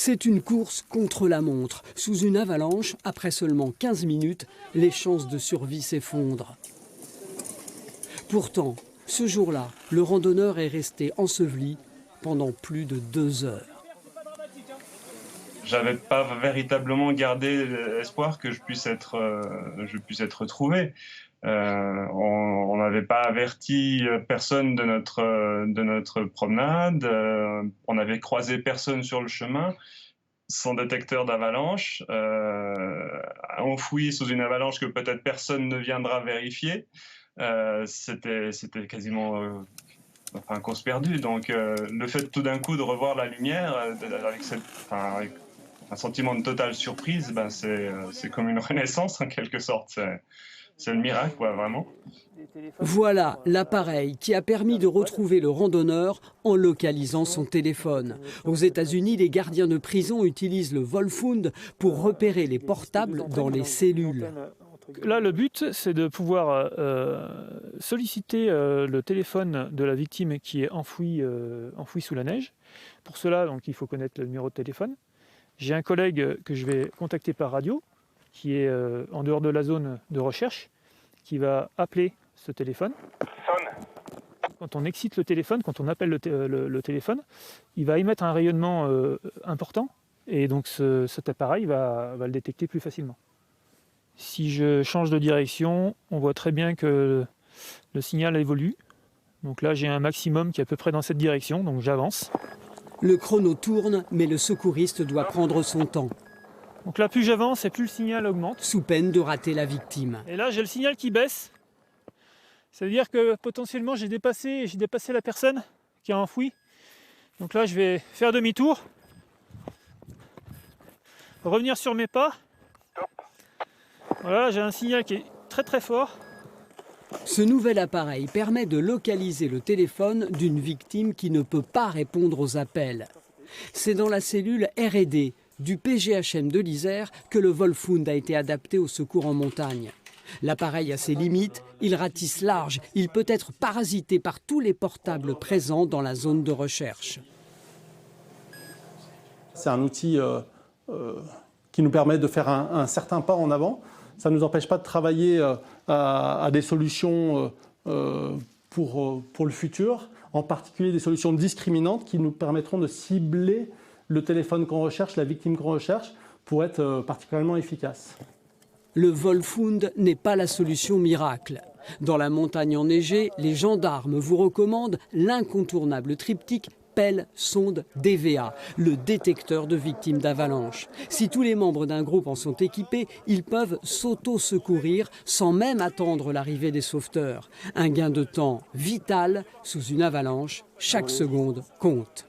C'est une course contre la montre. Sous une avalanche, après seulement 15 minutes, les chances de survie s'effondrent. Pourtant, ce jour-là, le randonneur est resté enseveli pendant plus de 2 heures. J'avais pas véritablement gardé espoir que je puisse être retrouvé. On n'avait pas averti personne de notre promenade. On n'avait croisé personne sur le chemin. Sans détecteur d'avalanche, enfoui sous une avalanche que peut-être personne ne viendra vérifier. C'était quasiment enfin, cause perdue. Donc le fait tout d'un coup de revoir la lumière avec un sentiment de totale surprise, ben, c'est comme une renaissance en quelque sorte. C'est le miracle, quoi, vraiment. Voilà l'appareil qui a permis de retrouver le randonneur en localisant son téléphone. Aux États-Unis, les gardiens de prison utilisent le Volfund pour repérer les portables dans les cellules. Là, le but, c'est de pouvoir solliciter le téléphone de la victime qui est enfoui sous la neige. Pour cela, donc, il faut connaître le numéro de téléphone. J'ai un collègue que je vais contacter par radio, qui est en dehors de la zone de recherche, qui va appeler ce téléphone. Quand on excite le téléphone, quand on appelle le téléphone, il va émettre un rayonnement important, et donc cet appareil va le détecter plus facilement. Si je change de direction, on voit très bien que le signal évolue. Donc là, j'ai un maximum qui est à peu près dans cette direction, donc j'avance. Le chrono tourne, mais le secouriste doit prendre son temps, Donc là, plus j'avance et plus le signal augmente. sous peine de rater la victime. Et là, j'ai le signal qui baisse. Ça veut dire que potentiellement, j'ai dépassé la personne qui a enfoui. Donc là, je vais faire demi-tour, revenir sur mes pas. Voilà, j'ai un signal qui est très très fort. Ce nouvel appareil permet de localiser le téléphone d'une victime qui ne peut pas répondre aux appels. C'est dans la cellule R&D du PGHM de l'Isère que le Volfund a été adapté au secours en montagne. L'appareil a ses limites, il ratisse large, il peut être parasité par tous les portables présents dans la zone de recherche. C'est un outil qui nous permet de faire un certain pas en avant. Ça ne nous empêche pas de travailler à des solutions pour le futur, en particulier des solutions discriminantes qui nous permettront de cibler le téléphone qu'on recherche, la victime qu'on recherche, pour être particulièrement efficace. Le Volfund n'est pas la solution miracle. Dans la montagne enneigée, les gendarmes vous recommandent l'incontournable triptyque pelle, sonde, DVA, le détecteur de victimes d'avalanche. Si tous les membres d'un groupe en sont équipés, ils peuvent s'auto-secourir sans même attendre l'arrivée des sauveteurs. Un gain de temps vital sous une avalanche, chaque seconde compte.